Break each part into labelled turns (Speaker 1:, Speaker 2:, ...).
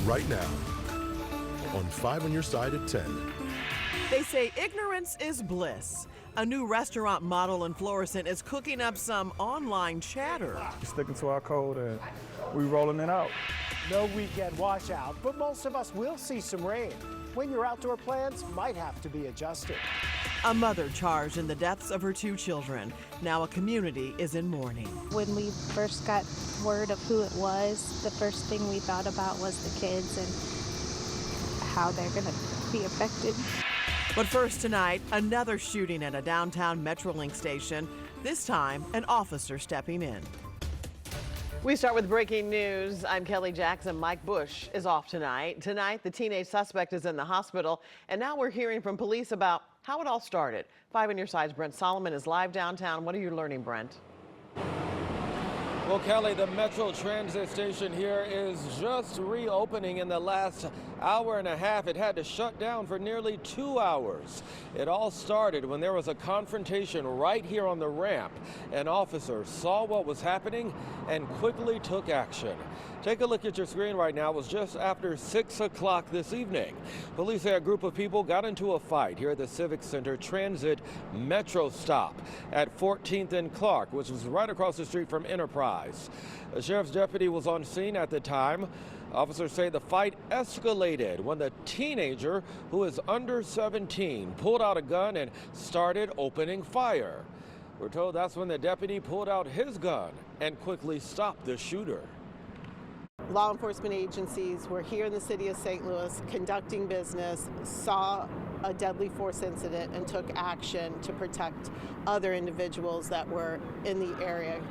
Speaker 1: right now on 5 on Your Side at 10.
Speaker 2: They say ignorance is bliss. A new restaurant model in Florissant is cooking up some online chatter.
Speaker 3: Sticking to our code and we rolling it out.
Speaker 4: No weekend washout, but most of us will see some rain. When your outdoor plans might have to be adjusted.
Speaker 2: A mother charged in the deaths of her 2 children. Now a community is in mourning.
Speaker 5: When we first got word of who it was, the first thing we thought about was the kids and how they're going to be affected.
Speaker 2: But first tonight, another shooting at a downtown Metrolink station, this time an officer stepping in. We start with breaking news. I'm Kelly Jackson. Mike Bush is off tonight. Tonight, the teenage suspect is in the hospital, and now we're hearing from police about how it all started. 5 on Your Side's Brent Solomon is live downtown. What are you learning, Brent?
Speaker 6: Well, Kelly, the Metro Transit station here is just reopening in the last hour and a half. It had to shut down for nearly 2 hours. It all started when there was a confrontation right here on the ramp. An officer saw what was happening and quickly took action. Take a look at your screen right now. It was just after 6 o'clock this evening. Police say a group of people got into a fight here at the Civic Center Transit Metro stop at 14th and Clark, which was right across the street from Enterprise. A sheriff's deputy was on scene at the time. Officers say the fight escalated when the teenager, who is under 17, pulled out a gun and started opening fire. We're told that's when the deputy pulled out his gun and quickly stopped the shooter.
Speaker 7: Law enforcement agencies were here in the city of St. Louis conducting business, saw a deadly force incident, and took action to protect other individuals that were in the area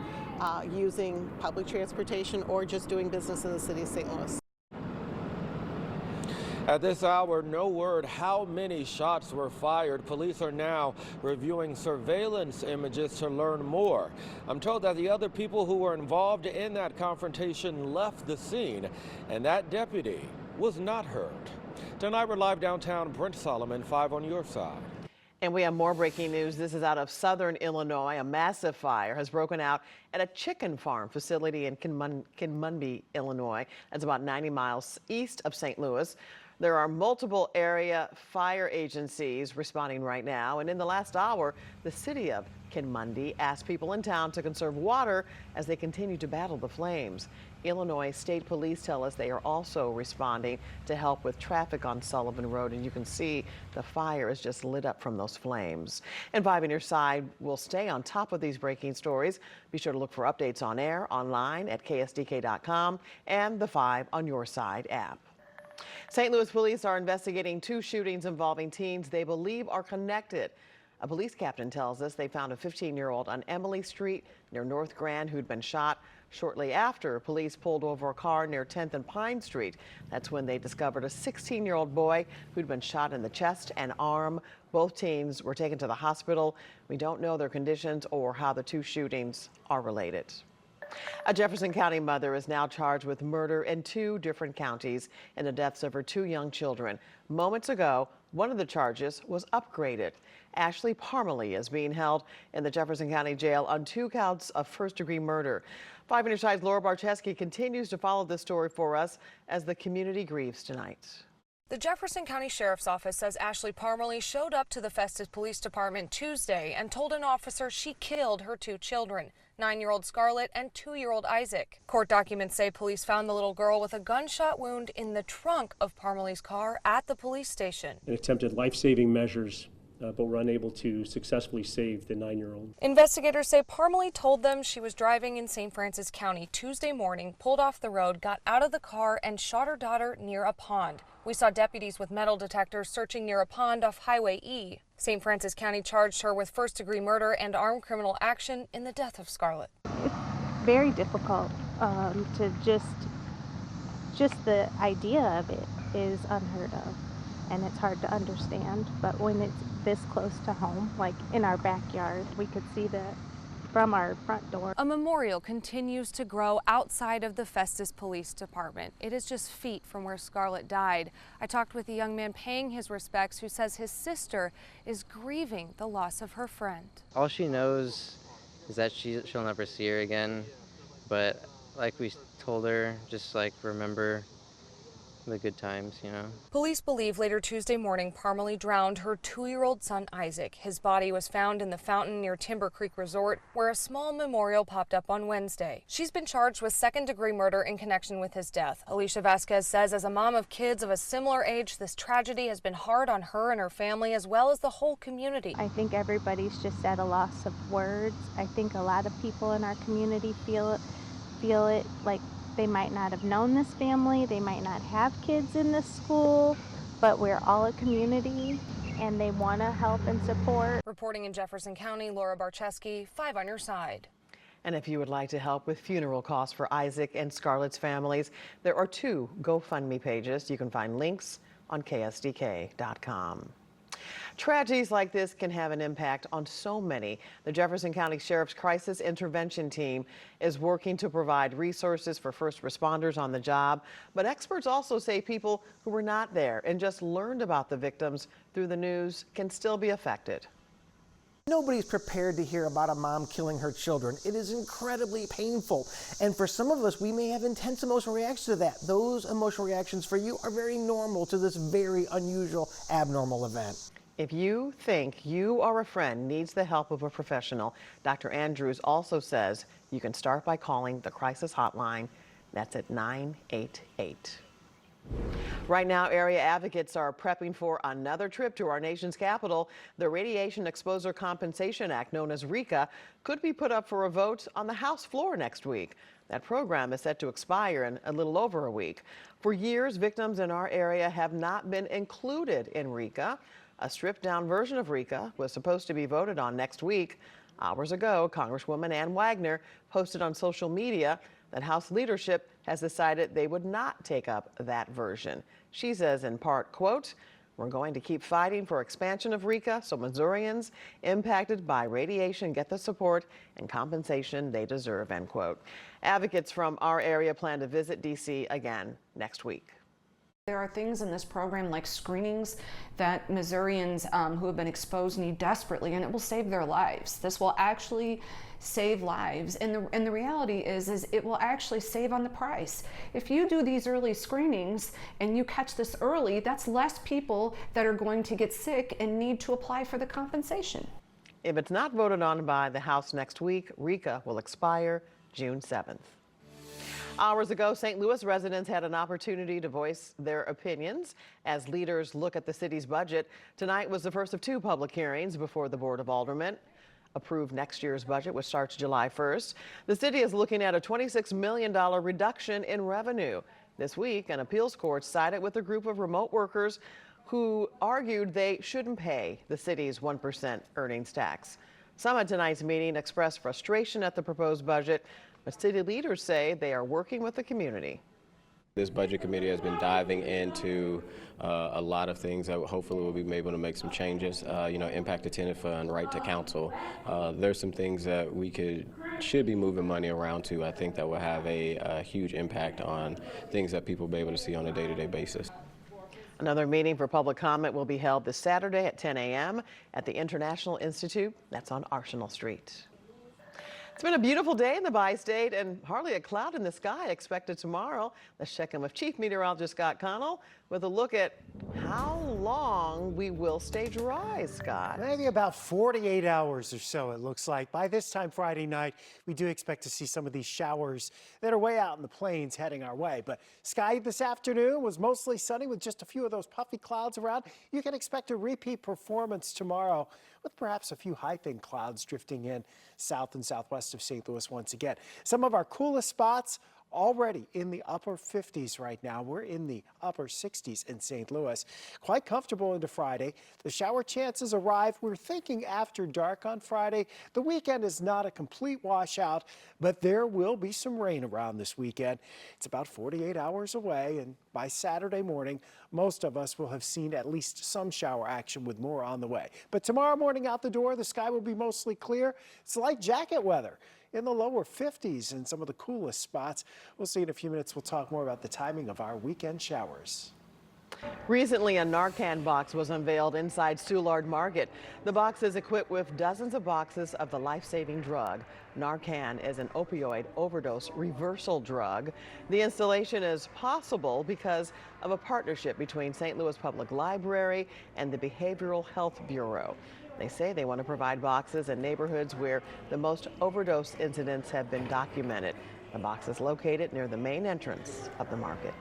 Speaker 7: using public transportation or just doing business in the city of St. Louis.
Speaker 6: At this hour, no word how many shots were fired. Police are now reviewing surveillance images to learn more. I'm told that the other people who were involved in that confrontation left the scene, and that deputy was not hurt. Tonight, we're live downtown. Brent Solomon, 5 on Your Side.
Speaker 2: And we have more breaking news. This is out of southern Illinois. A massive fire has broken out at a chicken farm facility in Kinmunby, Illinois. That's about 90 miles east of St. Louis. There are multiple area fire agencies responding right now. And in the last hour, the city of Kinmunby asked people in town to conserve water as they continue to battle the flames. Illinois State Police tell us they are also responding to help with traffic on Sullivan Road. And you can see the fire is just lit up from those flames. And 5 on Your Side will stay on top of these breaking stories. Be sure to look for updates on air, online at KSDK.com and the 5 on Your Side app. St. Louis police are investigating 2 shootings involving teens they believe are connected. A police captain tells us they found a 15-year-old on Emily Street near North Grand who'd been shot. Shortly after, police pulled over a car near 10th and Pine Street. That's when they discovered a 16-year-old boy who'd been shot in the chest and arm. Both teens were taken to the hospital. We don't know their conditions or how the 2 shootings are related. A Jefferson County mother is now charged with murder in 2 different counties in the deaths of her 2 young children. Moments ago, one of the charges was upgraded. Ashley Parmalee is being held in the Jefferson County Jail on 2 counts of first-degree murder. 5 on Your Side's Laura Barcheski continues to follow this story for us as the community grieves tonight.
Speaker 8: The Jefferson County Sheriff's Office says Ashley Parmalee showed up to the Festus Police Department Tuesday and told an officer she killed her 2 children, 9-year-old Scarlett and 2-year-old Isaac. Court documents say police found the little girl with a gunshot wound in the trunk of Parmalee's car at the police station.
Speaker 9: And attempted life-saving measures, but were unable to successfully save the 9-year-old.
Speaker 8: Investigators say Parmalee told them she was driving in St. Francis County Tuesday morning, pulled off the road, got out of the car, and shot her daughter near a pond. We saw deputies with metal detectors searching near a pond off Highway E. St. Francis County charged her with first-degree murder and armed criminal action in the death of Scarlett.
Speaker 5: It's very difficult to just the idea of it is unheard of, and it's hard to understand. But when it's this close to home, like in our backyard, we could see that from our front door.
Speaker 8: A memorial continues to grow outside of the Festus Police Department. It is just feet from where Scarlett died. I talked with a young man paying his respects who says his sister is grieving the loss of her friend.
Speaker 10: All she knows is that she'll never see her again, but like we told her, just like remember the good times, you know.
Speaker 8: Police believe later Tuesday morning, Parmalee drowned her 2-year-old son, Isaac. His body was found in the fountain near Timber Creek Resort, where a small memorial popped up on Wednesday. She's been charged with second-degree murder in connection with his death. Alicia Vasquez says as a mom of kids of a similar age, this tragedy has been hard on her and her family, as well as the whole community.
Speaker 5: I think everybody's just at a loss of words. I think a lot of people in our community feel it like they might not have known this family, they might not have kids in this school, but we're all a community and they want to help and support.
Speaker 8: Reporting in Jefferson County, Laura Barcheski, 5 on your side.
Speaker 2: And if you would like to help with funeral costs for Isaac and Scarlett's families, there are 2 GoFundMe pages. You can find links on KSDK.com. Tragedies like this can have an impact on so many. The Jefferson County Sheriff's Crisis Intervention Team is working to provide resources for first responders on the job, but experts also say people who were not there and just learned about the victims through the news can still be affected.
Speaker 11: Nobody's prepared to hear about a mom killing her children. It is incredibly painful. And for some of us, we may have intense emotional reactions to that. Those emotional reactions for you are very normal to this very unusual, abnormal event.
Speaker 2: If you think you or a friend needs the help of a professional, Dr. Andrews also says you can start by calling the crisis hotline. That's at 988. Right now, area advocates are prepping for another trip to our nation's capital. The Radiation Exposure Compensation Act, known as RECA, could be put up for a vote on the House floor next week. That program is set to expire in a little over a week. For years, victims in our area have not been included in RECA. A stripped-down version of RECA was supposed to be voted on next week. Hours ago, Congresswoman Ann Wagner posted on social media that House leadership has decided they would not take up that version. She says in part, quote, "We're going to keep fighting for expansion of RECA so Missourians impacted by radiation get the support and compensation they deserve," end quote. Advocates from our area plan to visit D.C. again next week.
Speaker 12: There are things in this program like screenings that Missourians who have been exposed need desperately, and it will save their lives. This will actually save lives, and the reality is it will actually save on the price. If you do these early screenings and you catch this early, that's less people that are going to get sick and need to apply for the compensation.
Speaker 2: If it's not voted on by the House next week, RECA will expire June 7th. Hours ago, St. Louis residents had an opportunity to voice their opinions as leaders look at the city's budget. Tonight was the first of 2 public hearings before the Board of Aldermen approved next year's budget, which starts July 1st. The city is looking at a $26 million reduction in revenue. This week, an appeals court sided with a group of remote workers who argued they shouldn't pay the city's 1% earnings tax. Some at tonight's meeting expressed frustration at the proposed budget, but city leaders say they are working with the community.
Speaker 13: This budget committee has been diving into a lot of things that hopefully we'll be able to make some changes. Impact to tenant fund, right to counsel. There's some things that we should be moving money around to. I think that will have a huge impact on things that people will be able to see on a day-to-day basis.
Speaker 2: Another meeting for public comment will be held this Saturday at 10 a.m. at the International Institute. That's on Arsenal Street. It's been a beautiful day in the bi-state and hardly a cloud in the sky expected tomorrow. Let's check in with Chief Meteorologist Scott Connell with a look at how long we will stay dry, Scott.
Speaker 4: Maybe about 48 hours or so, it looks like. By this time Friday night, we do expect to see some of these showers that are way out in the plains heading our way. But sky this afternoon was mostly sunny with just a few of those puffy clouds around. You can expect a repeat performance tomorrow with perhaps a few high-thin clouds drifting in south and southwest of St. Louis once again. Some of our coolest spots already in the upper 50s right now. We're in the upper 60s in St. Louis. Quite comfortable into Friday. The shower chances arrive. We're thinking after dark on Friday. The weekend is not a complete washout, but there will be some rain around this weekend. It's about 48 hours away, and by Saturday morning, most of us will have seen at least some shower action with more on the way. But tomorrow morning out the door, the sky will be mostly clear. It's light jacket weather in the lower 50s in some of the coolest spots. We'll see in a few minutes. We'll talk more about the timing of our weekend showers.
Speaker 2: Recently, a Narcan box was unveiled inside Soulard Market. The box is equipped with dozens of boxes of the life-saving drug. Narcan is an opioid overdose reversal drug. The installation is possible because of a partnership between St. Louis Public Library and the Behavioral Health Bureau. They say they want to provide boxes in neighborhoods where the most overdose incidents have been documented. The box is located near the main entrance of the market.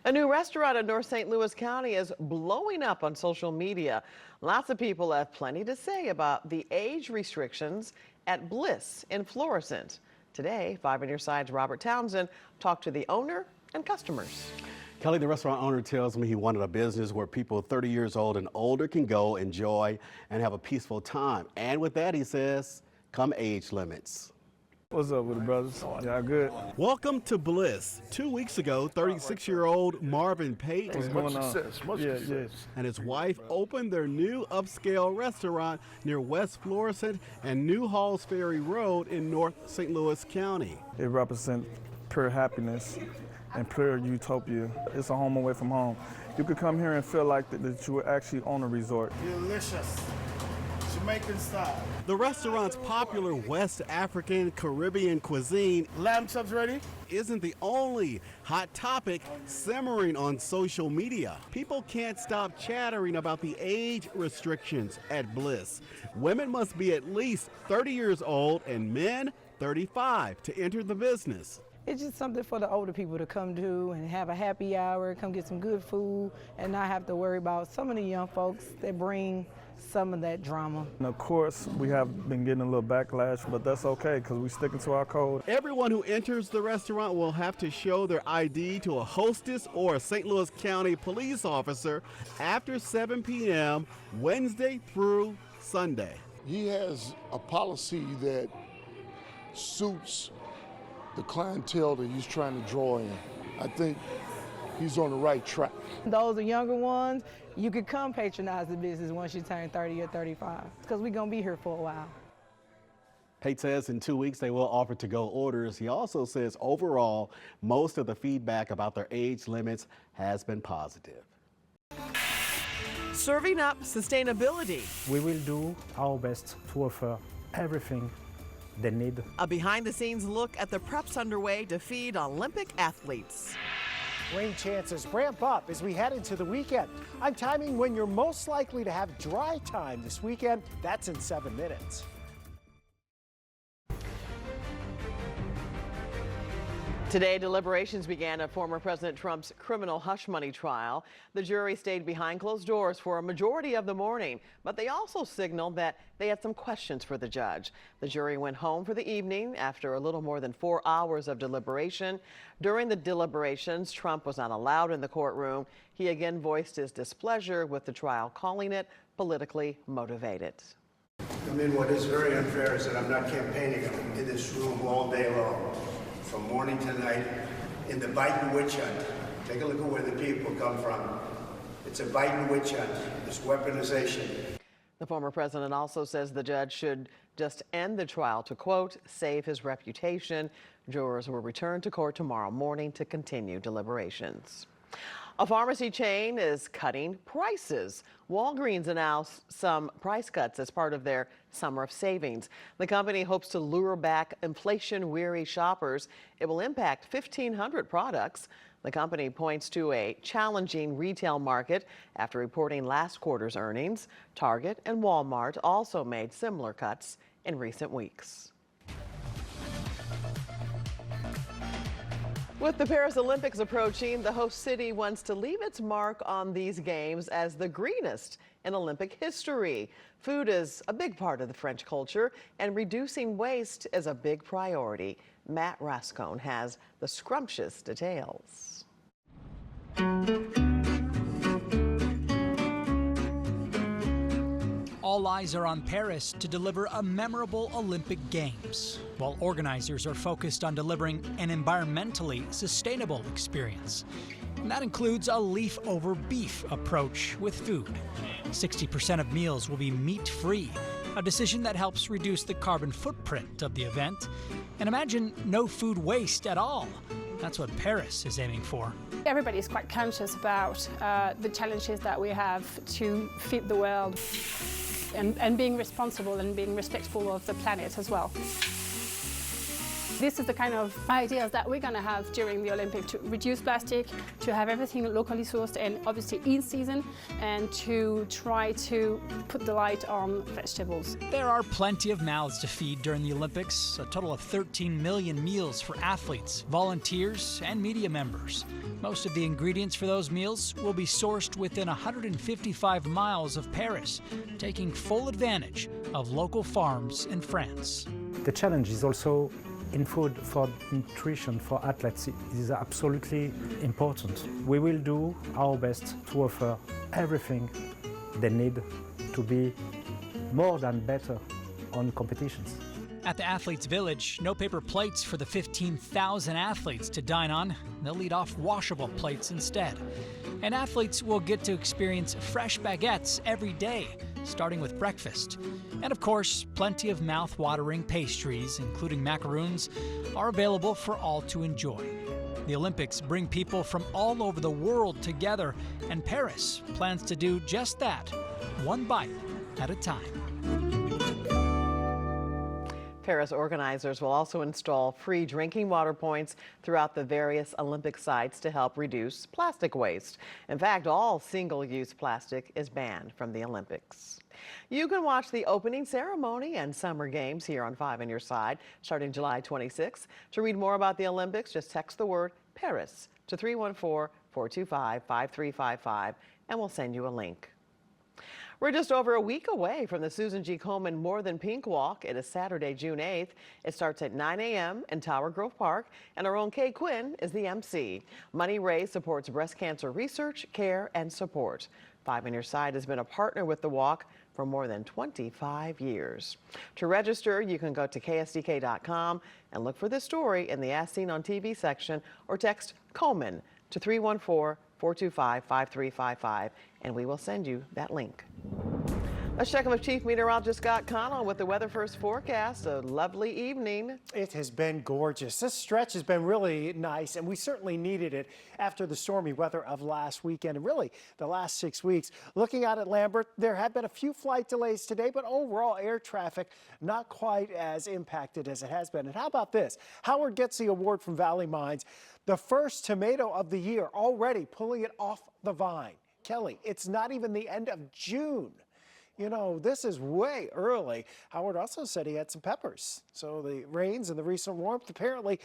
Speaker 2: A new restaurant in North St. Louis County is blowing up on social media. Lots of people have plenty to say about the age restrictions at Bliss in Florissant. Today, 5 on Your Side's Robert Townsend talked to the owner and customers.
Speaker 14: Kelly, the restaurant owner, tells me he wanted a business where people 30 years old and older can go, enjoy, and have a peaceful time. And with that, he says, come age limits.
Speaker 3: What's up with the brothers? Y'all good?
Speaker 14: Welcome to Bliss. 2 weeks ago, 36-year-old Marvin Pate and his wife opened their new upscale restaurant near West Florissant and New Halls Ferry Road in North St. Louis County.
Speaker 3: It represents pure happiness and pure utopia. It's a home away from home. You could come here and feel like that you were actually on a resort.
Speaker 15: Delicious. Jamaican style.
Speaker 14: The restaurant's popular West African Caribbean cuisine,
Speaker 15: Lamb chops ready?
Speaker 14: isn't the only hot topic simmering on social media. People can't stop chattering about the age restrictions at Bliss. Women must be at least 30 years old and men 35 to enter the business.
Speaker 16: It's just something for the older people to come do and have a happy hour, come get some good food, and not have to worry about some of the young folks that bring some of that drama.
Speaker 3: And of course, we have been getting a little backlash, but that's okay because we're sticking to our code.
Speaker 14: Everyone who enters the restaurant will have to show their ID to a hostess or a St. Louis County police officer after 7 p.m. Wednesday through Sunday.
Speaker 17: He has a policy that suits the clientele that he's trying to draw in. I think he's on the right track.
Speaker 16: Those are younger ones, you could come patronize the business once you turn 30 or 35, because we're going to be here for a while.
Speaker 14: Pate says in 2 weeks they will offer to-go orders. He also says overall, most of the feedback about their age limits has been positive.
Speaker 2: Serving up sustainability.
Speaker 18: We will do our best to offer everything they need.
Speaker 2: A behind-the-scenes look at the preps underway to feed Olympic athletes.
Speaker 4: Rain chances ramp up as we head into the weekend. I'm timing when you're most likely to have dry time this weekend. That's in 7 minutes.
Speaker 2: Today, deliberations began at former President Trump's criminal hush money trial. The jury stayed behind closed doors for a majority of the morning, but they also signaled that they had some questions for the judge. The jury went home for the evening after a little more than 4 hours of deliberation. During the deliberations, Trump was not allowed in the courtroom. He again voiced his displeasure with the trial, calling it politically motivated.
Speaker 19: I mean, what is very unfair is that I'm not campaigning in this room all day long. From morning to night, in the Biden witch hunt. Take a look at where the people come from. It's a Biden witch hunt, this weaponization.
Speaker 2: The former president also says the judge should just end the trial to, quote, save his reputation. Jurors will return to court tomorrow morning to continue deliberations. A pharmacy chain is cutting prices. Walgreens announced some price cuts as part of their summer of savings. The company hopes to lure back inflation-weary shoppers. It will impact 1,500 products. The company points to a challenging retail market after reporting last quarter's earnings. Target and Walmart also made similar cuts in recent weeks. With the Paris Olympics approaching, the host city wants to leave its mark on these games as the greenest in Olympic history. Food is a big part of the French culture, and reducing waste is a big priority. Matt Rascone has the scrumptious details.
Speaker 20: All eyes are on Paris to deliver a memorable Olympic Games, while organizers are focused on delivering an environmentally sustainable experience. And that includes a leaf over beef approach with food. 60% of meals will be meat-free, a decision that helps reduce the carbon footprint of the event. And imagine no food waste at all. That's what Paris is aiming for.
Speaker 21: Everybody is quite conscious about the challenges that we have to feed the world and being responsible and being respectful of the planet as well. This is the kind of ideas that we're going to have during the Olympics, to reduce plastic, to have everything locally sourced and obviously in season, and to try to put the light on vegetables.
Speaker 20: There are plenty of mouths to feed during the Olympics, a total of 13 million meals for athletes, volunteers, and media members. Most of the ingredients for those meals will be sourced within 155 miles of Paris, taking full advantage of local farms in France.
Speaker 18: The challenge is also in food for nutrition for athletes. It is absolutely important. We will do our best to offer everything they need to be more than better on competitions.
Speaker 20: At the Athletes Village, no paper plates for the 15,000 athletes to dine on. They'll eat off washable plates instead. And athletes will get to experience fresh baguettes every day, starting with breakfast. And of course, plenty of mouth-watering pastries, including macaroons, are available for all to enjoy. The Olympics bring people from all over the world together, and Paris plans to do just that, one bite at a time.
Speaker 2: Paris organizers will also install free drinking water points throughout the various Olympic sites to help reduce plastic waste. In fact, all single-use plastic is banned from the Olympics. You can watch the opening ceremony and summer games here on 5 on Your Side starting July 26th. To read more about the Olympics, just text the word Paris to 314-425-5355 and we'll send you a link. We're just over a week away from the Susan G. Komen More Than Pink Walk. It is Saturday, June 8th. It starts at 9 a.m. in Tower Grove Park, and our own Kay Quinn is the MC. Money raised supports breast cancer research, care, and support. 5 on Your Side has been a partner with the walk for more than 25 years. To register, you can go to KSDK.com and look for this story in the As Seen on TV section, or text Komen to 314-425-5355, and we will send you that link. Let's check in with Chief Meteorologist Scott Connell with the Weather First forecast. A lovely evening.
Speaker 4: It has been gorgeous. This stretch has been really nice, and we certainly needed it after the stormy weather of last weekend and really the last 6 weeks. Looking out at Lambert, there have been a few flight delays today, but overall air traffic not quite as impacted as it has been. And how about this? Howard gets the award from Valley Mines, the first tomato of the year, already pulling it off the vine. Kelly, it's not even the end of June. You know, this is way early. Howard also said he had some peppers. So the rains and the recent warmth apparently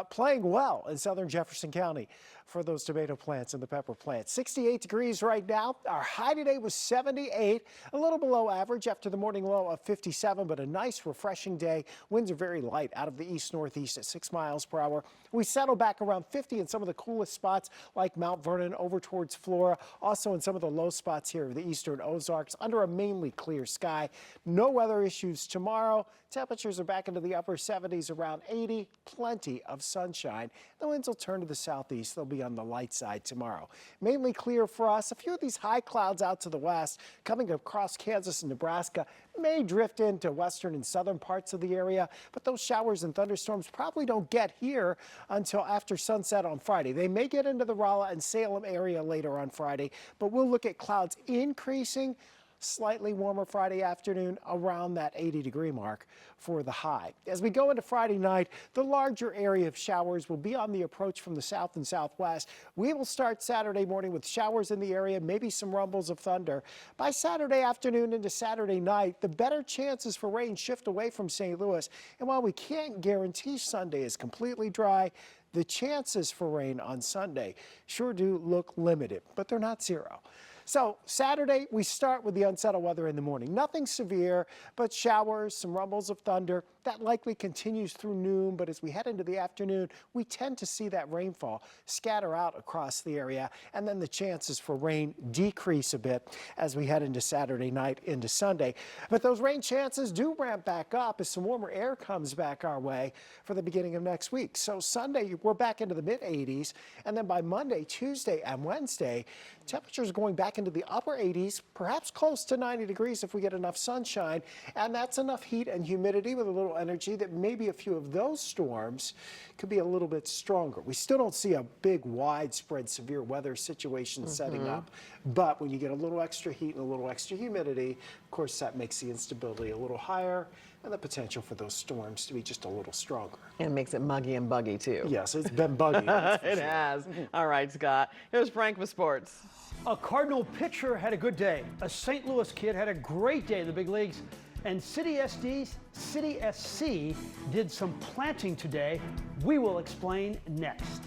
Speaker 4: playing well in southern Jefferson County for those tomato plants and the pepper plants. 68 degrees right now. Our high today was 78, a little below average after the morning low of 57, but a nice refreshing day. Winds are very light out of the east-northeast at 6 miles per hour. We settle back around 50 in some of the coolest spots like Mount Vernon over towards Flora. Also in some of the low spots here of the eastern Ozarks under a mainly clear sky. No weather issues tomorrow. Temperatures are back into the upper 70s, around 80. Plenty of sunshine. The winds will turn to the southeast. They'll be on the light side tomorrow. Mainly clear for us. A few of these high clouds out to the west coming across Kansas and Nebraska may drift into western and southern parts of the area, but those showers and thunderstorms probably don't get here until after sunset on Friday. They may get into the Rolla and Salem area later on Friday, but we'll look at clouds increasing. Slightly warmer Friday afternoon around that 80-degree mark for the high. As we go into Friday night, the larger area of showers will be on the approach from the south and southwest. We will start Saturday morning with showers in the area, maybe some rumbles of thunder. By Saturday afternoon into Saturday night, the better chances for rain shift away from St. Louis. And while we can't guarantee Sunday is completely dry, the chances for rain on Sunday sure do look limited, but they're not zero. So Saturday, we start with the unsettled weather in the morning. Nothing severe, but showers, some rumbles of thunder. That likely continues through noon, but as we head into the afternoon, we tend to see that rainfall scatter out across the area, and then the chances for rain decrease a bit as we head into Saturday night into Sunday. But those rain chances do ramp back up as some warmer air comes back our way for the beginning of next week. So Sunday, we're back into the mid-80s, and then by Monday, Tuesday, and Wednesday, temperatures going back into the upper 80s, perhaps close to 90 degrees if we get enough sunshine, and that's enough heat and humidity with a little little energy that maybe a few of those storms could be a little bit stronger. We still don't see a big, widespread, severe weather situation setting up, but when you get a little extra heat and a little extra humidity, of course, that makes the instability a little higher and the potential for those storms to be just a little stronger.
Speaker 2: And it makes it muggy and buggy, too.
Speaker 4: Yes, it's been buggy.
Speaker 2: It has. All right, Scott. Here's Frank with sports.
Speaker 1: A Cardinal pitcher had a good day. A St. Louis kid had a great day in the big leagues. And City SC did some planting today. We will explain next.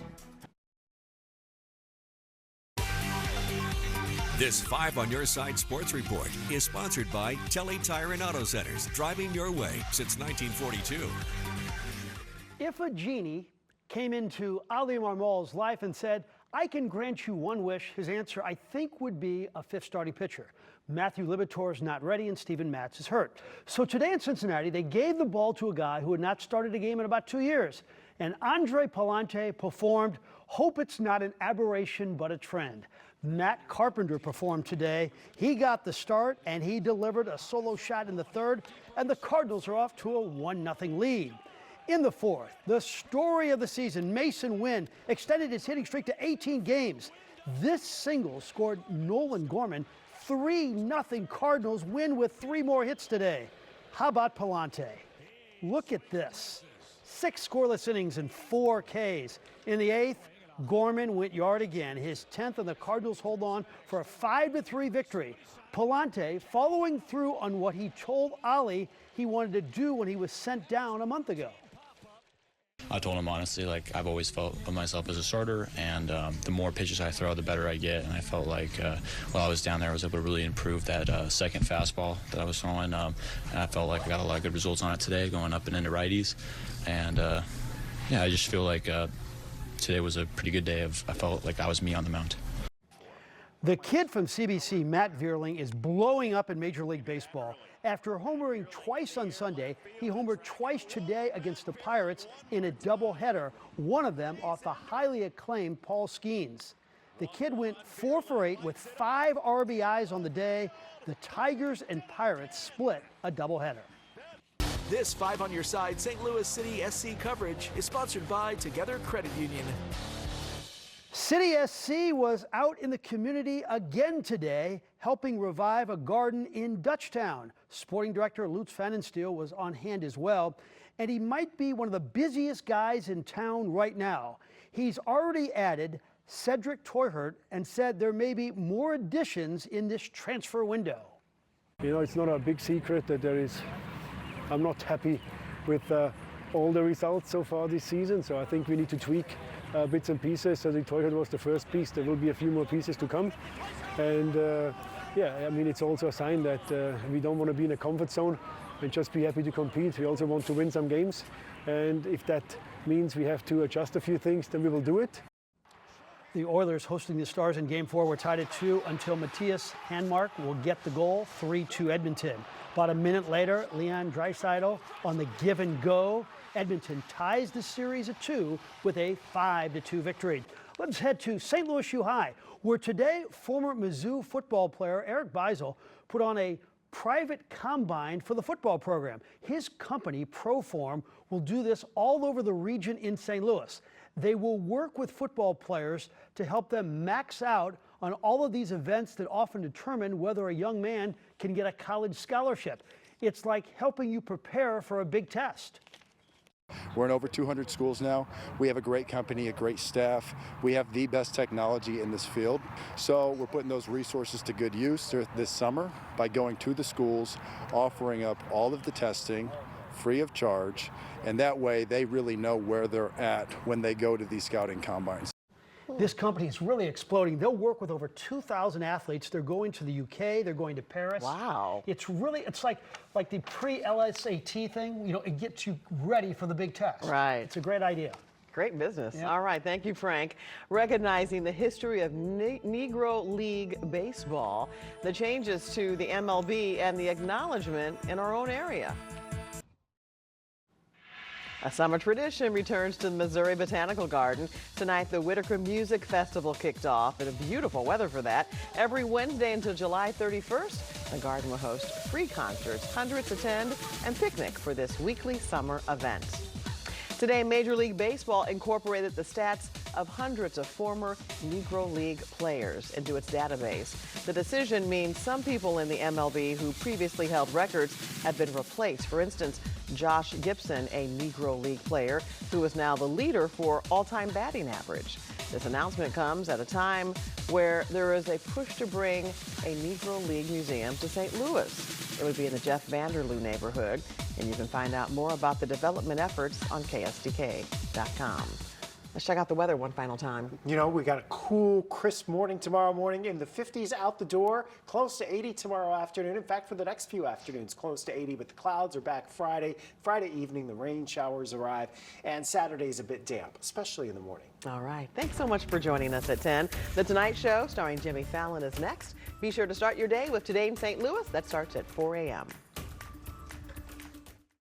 Speaker 22: This 5 on Your Side Sports Report is sponsored by Telly Tire and Auto Centers, driving your way since 1942.
Speaker 1: If a genie came into Ali Marmol's life and said, I can grant you one wish, his answer, I think, would be a fifth starting pitcher. Matthew Liberatore is not ready and Steven Matz is hurt. So today in Cincinnati, they gave the ball to a guy who had not started a game in about 2 years. And Andre Pallante performed, hope it's not an aberration but a trend. Matt Carpenter performed today. He got the start and he delivered a solo shot in the third, and the Cardinals are off to a 1-0 lead. In the fourth, the story of the season, Mason Wynn extended his hitting streak to 18 games. This single scored Nolan Gorman. 3-0 Cardinals win with 3 more hits today. How about Pallante? Look at this. 6 scoreless innings and 4 Ks. In the 8th, Gorman went yard again, his 10th, and the Cardinals hold on for a 5-3 victory. Pallante following through on what he told Ali he wanted to do when he was sent down a month ago.
Speaker 23: I told him honestly, like, I've always felt of myself as a starter, and the more pitches I throw, the better I get. And I felt like while I was down there, I was able to really improve that second fastball that I was throwing. And I felt like I got a lot of good results on it today, going up and into righties. And yeah, I just feel like today was a pretty good day. I felt like I was me on the mound.
Speaker 1: The kid from CBC, Matt Vierling, is blowing up in Major League Baseball. After homering twice on Sunday, he homered twice today against the Pirates in a doubleheader, one of them off the highly acclaimed Paul Skeens. The kid went 4 for 8 with 5 RBIs on the day. The Tigers and Pirates split a doubleheader.
Speaker 24: This 5 on Your Side St. Louis City SC coverage is sponsored by Together Credit Union.
Speaker 1: City SC was out in the community again today, helping revive a garden in Dutchtown. Sporting director Lutz Pfannenstiel was on hand as well, and he might be one of the busiest guys in town right now. He's already added Cedric Teuchert and said there may be more additions in this transfer window.
Speaker 25: You know, it's not a big secret that I'm not happy with all the results so far this season, so I think we need to tweak bits and pieces. So the Teuchert was the first piece. There will be a few more pieces to come. And yeah, I mean, it's also a sign that we don't want to be in a comfort zone and just be happy to compete. We also want to win some games. And if that means we have to adjust a few things, then we will do it.
Speaker 1: The Oilers hosting the Stars in Game 4 were tied at 2 until Matthias Janmark will get the goal, 3-2 Edmonton. About a minute later, Leon Draisaitl on the give and go. Edmonton ties the series at 2 with a 5-2 victory. Let's head to St. Louis U High, where today former Mizzou football player Eric Beisel put on a private combine for the football program. His company, Proform, will do this all over the region in St. Louis. They will work with football players to help them max out on all of these events that often determine whether a young man can get a college scholarship. It's like helping you prepare for a big test.
Speaker 26: We're in over 200 schools now. We have a great company, a great staff. We have the best technology in this field. So we're putting those resources to good use this summer by going to the schools, offering up all of the testing free of charge, and that way they really know where they're at when they go to these scouting combines.
Speaker 1: This company is really exploding. They'll work with over 2,000 athletes. They're going to the UK. They're going to Paris.
Speaker 2: Wow.
Speaker 1: It's like the pre-LSAT thing. You know, it gets you ready for the big test.
Speaker 2: Right.
Speaker 1: It's a great idea.
Speaker 2: Great business.
Speaker 1: Yeah.
Speaker 2: All right. Thank you, Frank. Recognizing the history of Negro League baseball, the changes to the MLB, and the acknowledgement in our own area. A summer tradition returns to the Missouri Botanical Garden. Tonight, the Whitaker Music Festival kicked off, and beautiful weather for that. Every Wednesday until July 31st, the garden will host free concerts, hundreds attend, and picnic for this weekly summer event. Today, Major League Baseball incorporated the stats of hundreds of former Negro League players into its database. The decision means some people in the MLB who previously held records have been replaced. For instance, Josh Gibson, a Negro League player who is now the leader for all-time batting average. This announcement comes at a time where there is a push to bring a Negro League museum to St. Louis. It would be in the Jeff Vanderloo neighborhood, and you can find out more about the development efforts on KSDK.com. Let's check out the weather one final time.
Speaker 4: You know, we got a cool, crisp morning tomorrow morning, in the 50s out the door, close to 80 tomorrow afternoon. In fact, for the next few afternoons, close to 80, but the clouds are back Friday. Friday evening, the rain showers arrive, and Saturday's a bit damp, especially in the morning.
Speaker 2: All right. Thanks so much for joining us at 10. The Tonight Show starring Jimmy Fallon is next. Be sure to start your day with Today in St. Louis. That starts at 4 a.m.